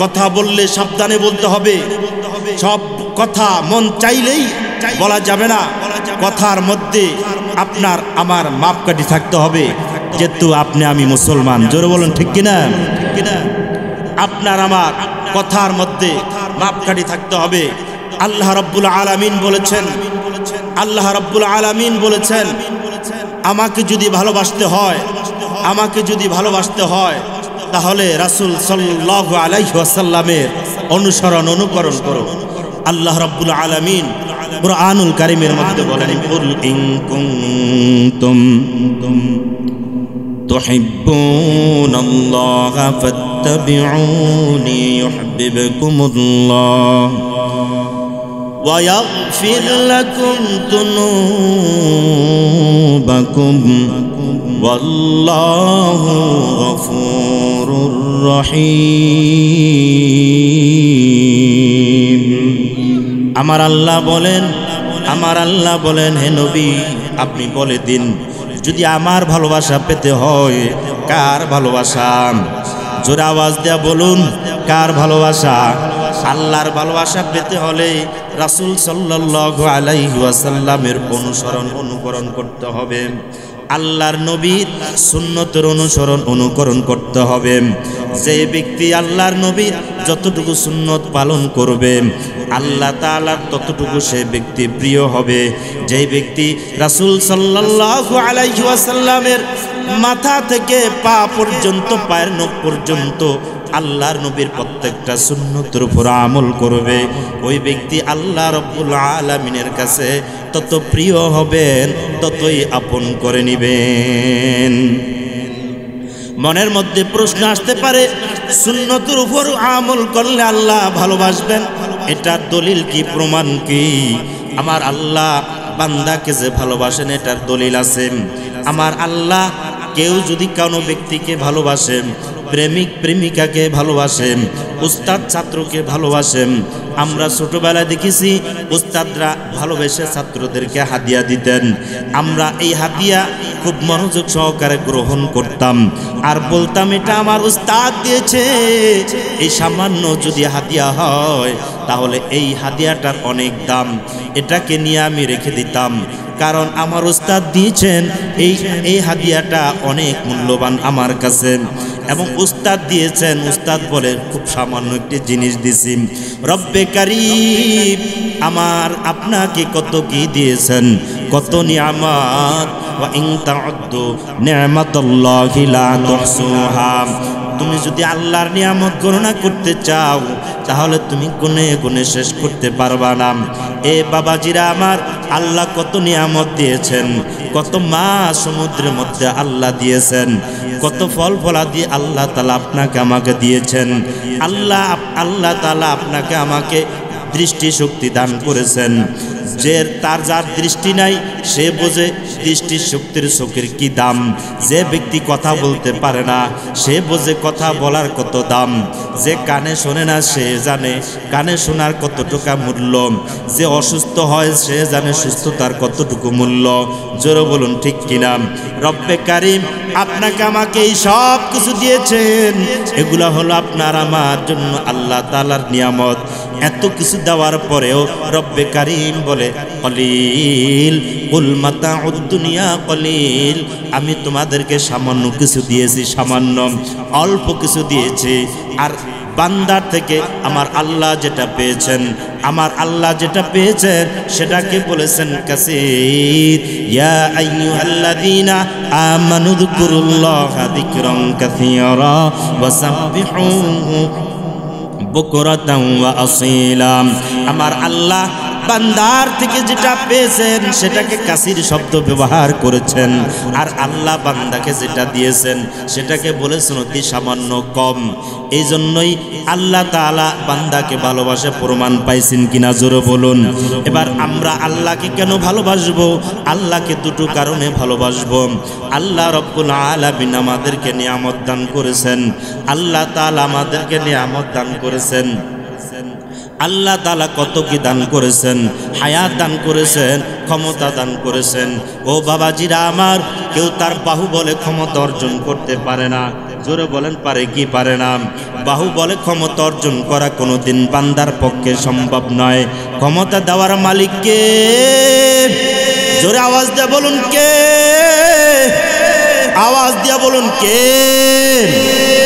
কথা বললে সাবধানে বলতে হবে। সব কথা মন চাইলেই বলা যাবে না। কথার মধ্যে আপনার আমার মাপকাঠি থাকতে হবে, যেহেতু আপনি আমি মুসলমান। জোরে বলুন ঠিক কিনা? আপনার আমার কথার মধ্যে মাপকাঠি থাকতে হবে। আল্লাহ রাব্বুল আলামিন বলেছেন, আল্লাহ রাব্বুল আলামিন বলেছেন, আমাকে যদি ভালোবাসতে হয় তাহলে রাসূল সাল্লাল্লাহু আলাইহি ওয়াসাল্লামের অনুকরণ করো। আল্লাহ রাব্বুল আলামিন কুরআনুল কারীমের মধ্যে বলেন, কুল ইন কুনতুম তুহিব্বুনাল্লাহা ফাত্তাবিউনি ইউহিব্বুকুমুল্লাহ ওয়া ইয়াগফির লাকুম যুনুবাকুম ওয়াল্লাহু গফুরুর রহিম। আমার আল্লাহ বলেন হে নবী আপনি বলে দিন যদি আমার ভালোবাসা পেতে হয় কার ভালোবাসা? জোরে আওয়াজ দেয়া বলুন কার ভালোবাসা? আল্লাহর ভালোবাসা পেতে হলে রাসূল সাল্লাল্লাহু আলাইহি ওয়াসাল্লামের অনুকরণ করতে হবে, আল্লাহর নবীর সুন্নতের অনুকরণ করতে হবে। যে ব্যক্তি আল্লাহর নবীর যতটুকু সুন্নত পালন করবে আল্লাহ তাআলার ততটুকু সে ব্যক্তি প্রিয় হবে। যে ব্যক্তি রাসূল সাল্লাল্লাহু আলাইহি ওয়াসাল্লামের মাথা থেকে পা পর্যন্ত, পায়ের নখ পর্যন্ত আল্লাহর নবীর প্রত্যেকটা সুন্নতের উপর আমল করবে, ওই ব্যক্তি আল্লাহ রাব্বুল আলামিনের কাছে তত প্রিয় হবেন, ততই আপন করে নিবেন। মনের মধ্যে প্রশ্ন আসতে পারে সুন্নতের উপর আমল করলে আল্লাহ ভালোবাসবেন, এটার দলিল কি, প্রমাণ কি? আমার আল্লাহ বান্দাকে যে ভালোবাসেন এটার দলিল আছে। আমার আল্লাহ কেউ যদি কোনো ব্যক্তিকে ভালোবাসেন, প্রেমিক প্রেমিকাকে ভালোবাসেন, উস্তাদ ছাত্রকে ভালোবাসেন, আমরা ছোটবেলায় দেখেছি উস্তাদরা ভালোবেসে ছাত্রদেরকে হাদিয়া দিতেন। আমরা এই হাদিয়া খুব মনোযোগ সহকারে গ্রহণ করতাম আর বলতাম এটা আমার উস্তাদ দিয়েছে। এই সামান্য যদি হাদিয়া হয় তাহলে এই হাদিয়াটার অনেক দাম, এটাকে নিয়ে আমি রেখে দিতাম, কারণ আমার উস্তাদ দিয়েছেন এই হাদিয়াটা অনেক মূল্যবান আমার কাছে। এবং উস্তাদ দিয়েছেন, উস্তাদ বলে খুব সামান্য একটি জিনিস দিছি। রব্বে কারীম আমার আপনাকে কত কি দিয়েছেন, কত নিয়ামত। ওয়া ইন তাউদ্দু নি'মাতাল্লাহি লা তুহসুহা। তুমি যদি আল্লাহর নিয়ামত গণনা করতে চাও তাহলে তুমি গুনে গুনে শেষ করতে পারবা না। এ বাবাজিরা আমার, আল্লাহ কত নিয়ামত দিয়েছেন, কত মাছ সমুদ্রের মধ্যে আল্লাহ দিয়েছেন, কত ফল ফলাদি আল্লাহ তাআলা আপনাকে আমাকে দিয়েছেন। আল্লাহ তাআলা আপনাকে আমাকে দৃষ্টি শক্তি দান করেছেন। যার দৃষ্টি নাই সে বোঝে দৃষ্টি শক্তির চোখের কি দাম। যে ব্যক্তি কথা বলতে পারে না সে বোঝে কথা বলার কত দাম। যে কানে শোনে না সে জানে কানে শোনার কতটুকু মূল্য। যে অসুস্থ হয় সে জানে সুস্থতার কতটুকু মূল্য। জোরে বলুন ঠিক কিনা? রব্বে কারীম আপনাকে আমাকে এই সব কিছু দিয়েছেন, এগুলা হলো আপনার আমার জন্য আল্লাহ তাআলার নিয়ামত। এত কিছু দেওয়ার পরেও রব্বে কারীম বলে কলিল কুল মাতাউদ দুনিয়া কলিল, আমি তোমাদেরকে সামান্য কিছু দিয়েছি, সামান্য অল্প কিছু দিয়েছি। আর বান্দার থেকে আমার আল্লাহ যেটা পেয়েছেন, আমার আল্লাহ যেটা পেয়েছেন সেটাকে বলেছেন কাসীর। ইয়া আইয়ুহাল্লাযীনা আমানু যকুরুল্লাহা যিকরান কাসীরা ওয়া সাব্বিহুহু বুকরাতান ওয়া আসীলা। আমার আল্লাহ বান্দার থেকে যেটা পেয়েছেন সেটাকে কাসির শব্দ ব্যবহার করেছেন, আর আল্লাহ বান্দাকে যেটা দিয়েছেন সেটাকে বলেছেন অতি সামান্য কম। এই জন্যই আল্লাহ তাআলা বান্দাকে ভালোবাসে, প্রমাণ পাইছেন কিনা জোরে বলুন। এবার আমরা আল্লাহকে কেন ভালোবাসবো? আল্লাহকে দুটো কারণে ভালোবাসবো। আল্লাহ রব্বুল আলামিন আমাদেরকে নিয়ামত দান করেছেন, আল্লাহ তাআলা আমাদেরকে নিয়ামত দান করেছেন। আল্লাহ তাআলা কত কি দান করেছেন, হায়াত দান করেছেন, ক্ষমতা দান করেছেন। ও বাবাজিরা আমার, কেউ তার বাহুবলে ক্ষমতা অর্জন করতে পারে না। জোরে বলেন পারে কি পারে না? বাহুবলে ক্ষমতা অর্জন করা কোনোদিন বান্দার পক্ষে সম্ভব নয়। ক্ষমতা দেওয়ার মালিক কে? জোরে আওয়াজ দিয়ে বলুন কে? আওয়াজ দিয়ে বলুন কে?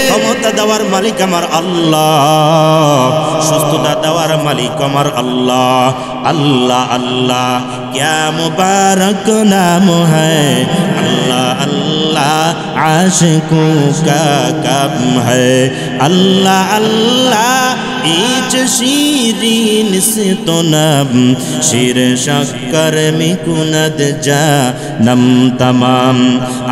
ক্ষমতা দেওয়ার মালিক আমার আল্লাহ, সুস্থতা দেওয়ার মালিক আমার আল্লাহ। আল্লাহ আল্লাহ क्या मुबारक नाम है, अल्लाह अल्लाह आशिकों का काम है। अल्लाह अल्लाह इच शीरीन से तो नम शीर शक्कर मिकुनद जा नम तमाम।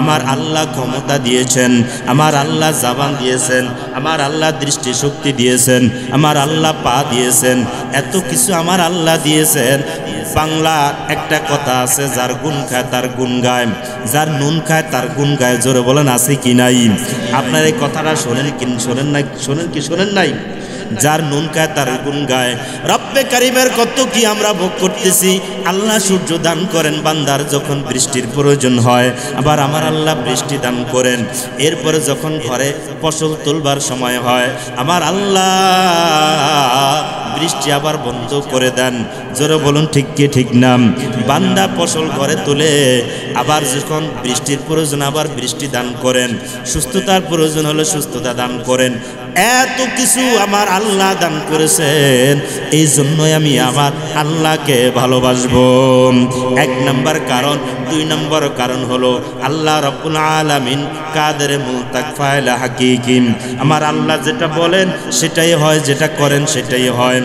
আমার আল্লাহ ক্ষমতা দিয়েছেন, আমার আল্লাহ জবান দিয়েছেন, আমার আল্লাহ দৃষ্টি শক্তি দিয়েছেন, আমার আল্লাহ পা দিয়েছেন, এত কিছু আমার আল্লাহ দিয়েছেন। বাংলা একটা কথা আছে, যার গুণ খায় তার গুণ গায়, যার নুন খায় তার গুণ গায়। জোরে বলেন আছে কি নাই? আপনার এই কথাটা শোনেন কি শোনেন নাই? শোনেন কি শোনেন নাই? যার নুন খায় তার গুণ গায়। রব্বে কারিমের কত কি আমরা ভোগ করতেছি। আল্লাহ সূর্য দান করেন বান্দার যখন বৃষ্টির প্রয়োজন হয়, আবার আমার আল্লাহ বৃষ্টি দান করেন। এরপরে যখন ঘরে ফসল তুলবার সময় হয়, আমার আল্লাহ বৃষ্টি আবার বন্ধ করে দেন। জোরে বলুন ঠিক কি ঠিক না? বান্দা ফসল ঘরে তুলে, আবার যখন বৃষ্টির প্রয়োজন আবার বৃষ্টি দান করেন, সুস্থতার প্রয়োজন হলে সুস্থতা দান করেন। এত কিছু আমার আল্লাহ দান করেছেন, এই জন্যই আমি আমার আল্লাহকে ভালোবাসবো। এক নম্বর কারণ। দুই নম্বর কারণ হলো আল্লাহ রাব্বুল আলামিন কাদের মুতাক ফাইল হাকিকিম। আমার আল্লাহ যেটা বলেন সেটাই হয়, যেটা করেন সেটাই হয়,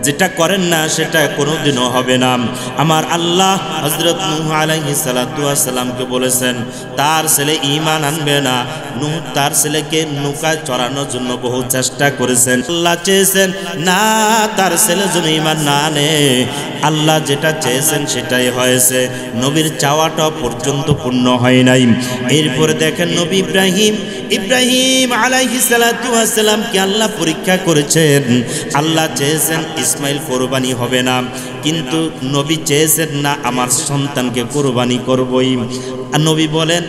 যেটা করেন না সেটা কোনোদিনও হবে না। আমার আল্লাহ হযরত নূহ আলাইহিস সালাতু ওয়াস সালামকে বলেছেন তার ছেলে ঈমান আনবে না। নূহ তার ছেলেকে নৌকায় চড়ানোর জন্য বহু চেষ্টা করেছেন। আল্লাহ চেয়েছেন না, তার ছেলে যেন ঈমান না আনে। আল্লাহ যেটা চেয়েছেন সেটাই হয়েছে, নবীর চাওয়াটা পর্যন্ত পূর্ণ হয় নাই। এরপরে দেখেন নবী ইব্রাহিম আলাইহিস সালাতু ওয়াস সালামকে আল্লাহ পরীক্ষা করেছেন। আল্লাহ চেয়েছেন ইসমাইল কোরবানি হবে না, কিন্তু নবী চেয়েছেন না আমার সন্তানকে কোরবানি করবই। আর নবী বলেন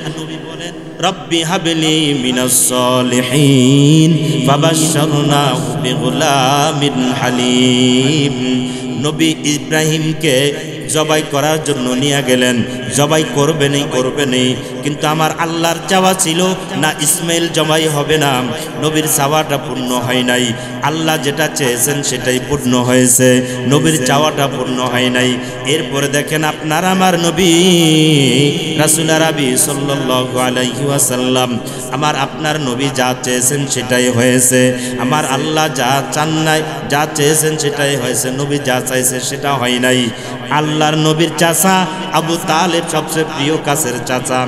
রব্বি হাবলি মিনাস সলিহিন ফাবাশশারনাহু বিগুলামিন হালিম। নবী ইব্রাহিমকে জবাই করার জন্য নিয়ে গেলেন, জবাই করবেনই, কিন্তু আমার আল্লাহর চাওয়া ছিল না ইসমাইল জবাই হবে না। নবীর চাওয়াটা পূর্ণ হয় নাই। আল্লাহ যেটা চেয়েছেন সেটাই পূর্ণ হয়েছে, নবীর চাওয়াটা পূর্ণ হয় নাই। এরপরে দেখেন আপনার আমার নবী রাসূল আরবি সাল্লাল্লাহু আলাইহি ওয়াসাল্লাম, আমার আপনার নবী যা চেয়েছেন সেটাই হয়েছে। আমার আল্লাহ যা চান নাই, যা চেয়েছেন সেটাই হয়েছে, নবী যা চাইছে সেটা হয় নাই। আল্লাহর নবীর চাচা আবু তালেব সবচেয়ে প্রিয় কাছের চাচা।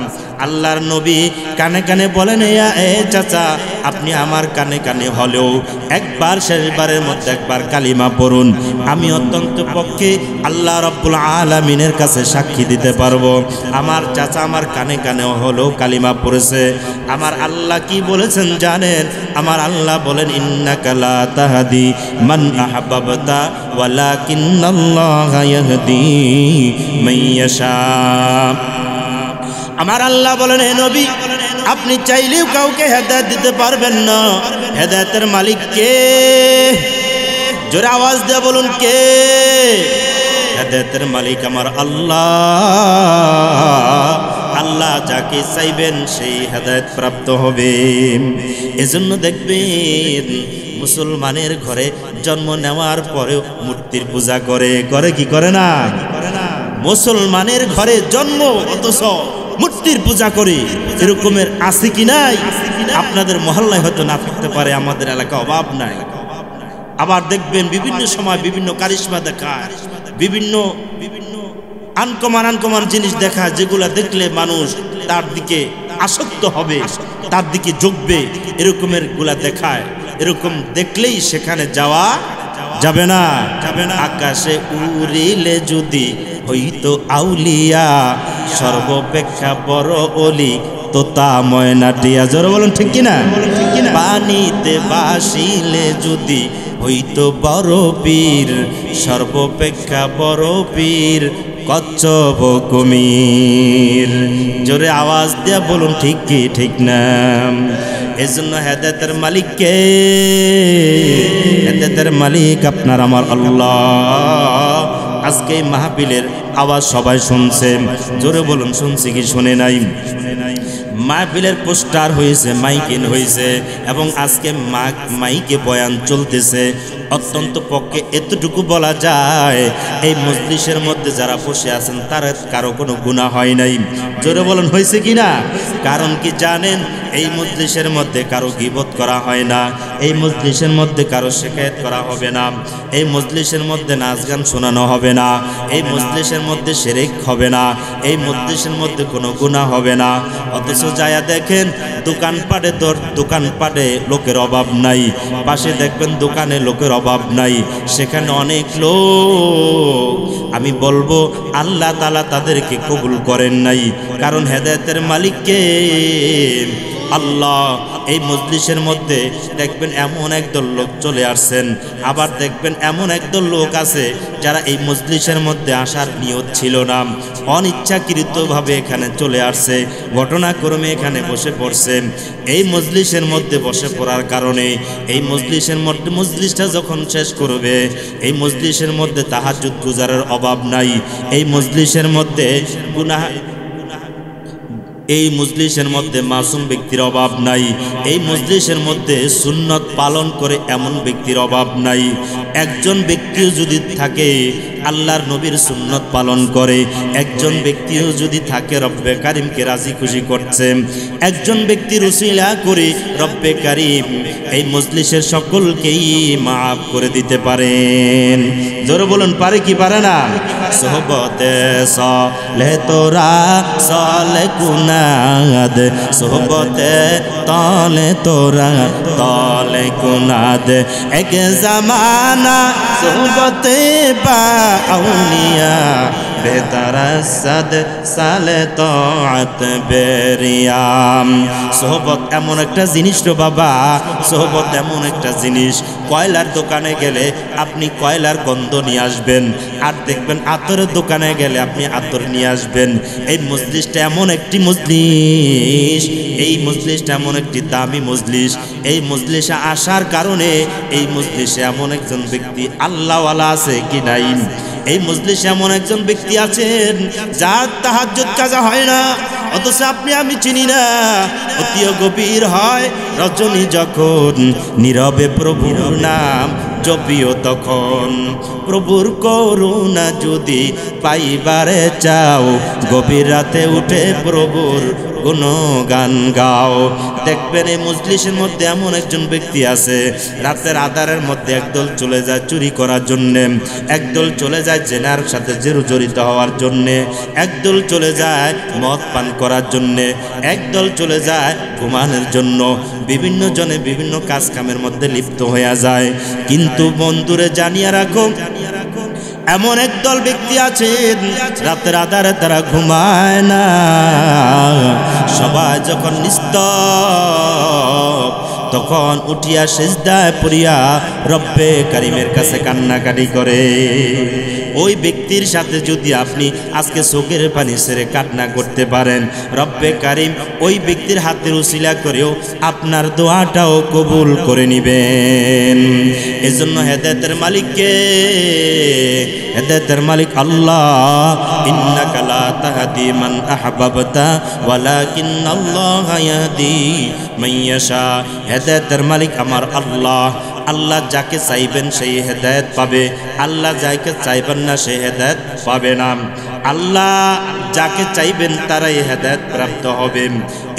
আল্লাহর নবী কানে কানে বলেন এ চাচা, আপনি আমার কানে কানে হলেও একবার শেষবারের মধ্যে একবার কালিমা পড়ুন, আমি অত্যন্ত পক্ষে আল্লাহ রাব্বুল আলামিনের কাছে সাক্ষী দিতে পারবো আমার চাচা আমার কানে কানে হলেও কালিমা পড়েছে। আমার আল্লাহ কি বলেছেন জানেন? আমার আল্লাহ বলেন ইন্নাকা লা তাহদি মান আহবাবতা ওয়ালাকিন্নাল্লাহা ইয়াহদি মান ইয়াশা। আমার আল্লাহ বলেন হে নবী, আপনি চাইলেও কাউকে হেদায়েত দিতে পারবেন না। হেদায়েতের মালিক কে? জোরে আওয়াজ দিয়ে বলুন কে? হেদায়েতের মালিক আমার আল্লাহ। আল্লাহ যাকে চাইবেন সেই হেদায়েত প্রাপ্ত হবে। এজন্য দেখবেন মুসলমানের ঘরে জন্ম নেওয়ার পরেও মূর্তির পূজা করে কি করে না? মুসলমানের ঘরে জন্ম অথচ মূর্তির পূজা করে, এরকমের আছে কি নাই? আপনাদের মহল্লায় হয়তো না থাকতে পারে, আমাদের এলাকায় অভাব নাই। আবার দেখবেন বিভিন্ন সময় বিভিন্ন কারিশমা দেখায়, বিভিন্ন আনকমন জিনিস দেখায়, যেগুলা দেখলে মানুষ তার দিকে আসক্ত হবে, তার দিকে ঝুঁকবে, এরকমের গুলা দেখায়। এরকম দেখলেই সেখানে যাওয়া যাবে না। আকাশে উড়িলে যদি হইতো আউলিয়া, সর্বপেক্ষা বড় অলি তোতা ময়নাটিয়া। জোরে বলুন ঠিক কিনা? পানিতে ভাসিলে যদি হইতো বড় পীর, সর্বপেক্ষা বড় পীর কচ্ছপ কুমির। জোরে আওয়াজ দিয়া বলুন ঠিক কি ঠিক না? এজন্য হেদায়েতের মালিক কে? হেদায়েতের মালিক আপনার আমার আল্লাহ। আজকে মাহফিলের আওয়াজ সবাই শুনছে, জোরে বলুন শুনছি কি শুনে নাই? মাহফিলের পোস্টার হয়েছে, মাইকিং হয়েছে, এবং আজকে মাইকে বয়ান চলতেছে। অত্যন্ত পক্ষে এতটুকু বলা যায় এই মজলিসের মধ্যে যারা বসে আছেন তার কারো কোনো গুনাহ হয় নাই। জোরে বলুন হয়েছে কি না? কারণ কি জানেন? এই মজলিসের মধ্যে কারো গীবত করা হয় না, এই মজলিসের মধ্যে কারো শিকায়ত করা হবে না, এই মজলিসের মধ্যে নাচ গান শোনানো হবে না, এই মজলিসের মধ্যে শিরক হবে না, এই মজলিসের মধ্যে কোনো গুনাহ হবে না। অথচ যায়া দেখেন দোকানপাটে লোকের অভাব নাই, পাশে দেখবেন দোকানে লোকের অভাব নাই, সেখানে অনেক লোক, আমি বলবো আল্লাহ তাআলা তাদেরকে কবুল করেন নাই। কারণ হেদায়েতের মালিককে আল্লাহ এই মজলিসের মধ্যে দেখবেন এমন একদল লোক চলে আসছেন, আবার দেখবেন এমন একদল লোক আছে যারা এই মজলিসের মধ্যে আসার নিয়ত ছিল না, অনিচ্ছাকৃতভাবে এখানে চলে আসছে, ঘটনাক্রমে এখানে বসে পড়ছে। এই মজলিসের মধ্যে বসে পড়ার কারণে এই মজলিসের মধ্যে মজলিসটা যখন শেষ করবে, এই মজলিসের মধ্যে তাহাজ্জুদ গুজারের অভাব নাই, এই মজলিসের মধ্যে গুনাহ, এই মজলিসের মধ্যে মাসুম ব্যক্তির অভাব নাই, এই মজলিসের মধ্যে সুন্নত পালন করে এমন ব্যক্তির অভাব নাই। একজন ব্যক্তিও যদি থাকে আল্লাহর নবীর সুন্নত পালন করে, একজন ব্যক্তিও যদি থাকে রব্বে কারিমকে রাজি খুশি করছে, একজন ব্যক্তির উসিলা করে রব্বে কারিম এই মজলিসের সকলকেই মাফ করে দিতে পারেন। জোরে বলুন, পারে কি পারে না? সোহবতে সলে তোরা সলে কুনাদ, সোহবতে তলে তোরা তলে কুনাদ, এক জামানা সোহবতে বা আউলিয়া বেতারাসাদ সালে তাআত বেরিয়াম। সোহবত এমন একটা জিনিস রে বাবা, সোহবত এমন একটা জিনিস, কয়লার দোকানে গেলে আপনি কয়লার গন্ধ নিয়ে আসবেন, আর দেখবেন আতরের দোকানে গেলে আপনি আতর নিয়ে আসবেন। এই মজলিসটা এমন একটি মজলিস, এই মজলিসটা এমন একটি দামি মজলিস, এই মজলিসে আসার কারণে এই মজলিসে এমন একজন ব্যক্তি আল্লাহওয়ালা আছে কি নাই, এই মজলিসে এমন একজন ব্যক্তি আছেন যার তাহাজ্জুদ কাজা হয় না, অথচ আপনি আমি চিনি না। অতি গভীর হয় রজনী যখন নীরবে প্রভুর নাম জপিও তখন, প্রভুর করুণা যদি পাইবারে চাও গভীর রাতে উঠে প্রভুর গুণগান গাও। দেখবেন এই মজলিসের মধ্যে এমন একজন ব্যক্তি আছে, রাতের আধারের মধ্যে একদল চলে যায় চুরি করার জন্যে, একদল চলে যায় জেনার সাথে জড়িত হওয়ার জন্যে, একদল চলে যায় মদ পান করার জন্যে, একদল চলে যায় ঘুমানোর জন্য, বিভিন্ন জনে বিভিন্ন কাজ কামের মধ্যে লিপ্ত হয়ে যায়। কিন্তু বন্ধুরে জানিয়ে রাখো, এমন একদল ব্যক্তি আছেন রাতের আধারে তারা ঘুমায় না, সবাই যখন নিস্তব তখন উঠিয়া সিজদায় পড়িয়া রব্বে কারিমের কাছে কান্নাকাটি করে। ওই ব্যক্তির সাথে যদি আপনি আজকে চোখের পানি ছেড়ে কান্না করতে পারেন, রব্বে কারিম ওই ব্যক্তির হাতের উসিলা করেও আপনার দোয়াটাও কবুল করে নিবেন। এজন্য হেদায়েতের মালিককে, হেদায়েতের মালিক আল্লাহ, ইন্নাকা লা তাহদি মান আহবাবতা ওয়ালাকিন্নাল্লাহা ইয়াহদি মান ইয়াশা। হেদায়েতের মালিক আমার আল্লাহ, আল্লাহ যাকে চাইবেন সেই হেদায়েত পাবে, আল্লাহ যাকে চাইবেন না সে হেদায়েত পাবে না। আল্লাহ যাকে চাইবেন তারাই হেদায়েত প্রাপ্ত হবে।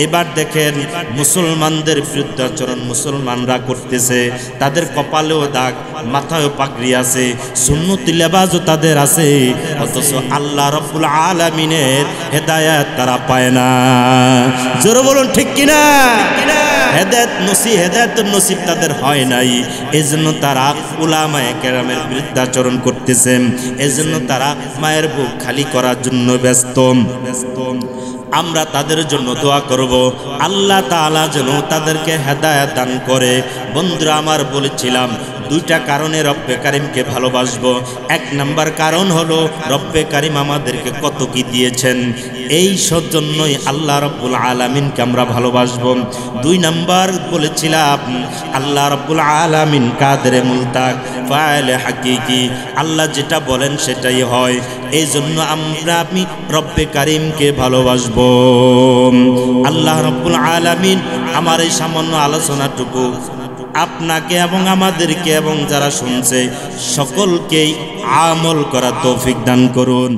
এবার দেখেন মুসলমানদের বিরুদ্ধাচরণ মুসলমানরা করতেছে, তাদের কপালেও দাগ, মাথায়ও পাগড়ি আছে, সুন্নতি লেবাসও তাদের আছে, অথচ আল্লাহ রাব্বুল আলামিনের হেদায়েত তারা পায় না। জোরে বলুন ঠিক কিনা? হেদায়েত নসিব তাদের হয় নাই, এজন্য তারা উলামায়ে কেরামের বিরুদ্ধাচরণ করতেছেন, এজন্য তারা মায়ের বুক খালি করার জন্য ব্যস্ত। আমরা তাদের জন্য দোয়া করব, আল্লাহ তাআলা যেন তাদেরকে হেদায়েত দান করে। বন্ধুরা আমার, বলেছিলাম দুইটা কারণে রব্বে কারিমকে ভালোবাসবো। এক নাম্বার কারণ হলো রব্বে কারিম আমাদেরকে কত কি দিয়েছেন, এই জন্যই আল্লাহ রাব্বুল আলামিনকে আমরা ভালোবাসবো। দুই নাম্বার বলেছিলাম আল্লাহ রাব্বুল আলামিন কাদেরে মুলতাক ফাইলে হাকিকি, আল্লাহ যেটা বলেন সেটাই হয়, এই জন্য আপনি রব্বে কারিমকে ভালোবাসবো। আল্লাহ রাব্বুল আলামিন আমার এই সামান্য আলোচনাটুকু আপনাকে এবং আমাদেরকে এবং যারা শুনছে সকলকেই আমল করার তৌফিক দান করুন।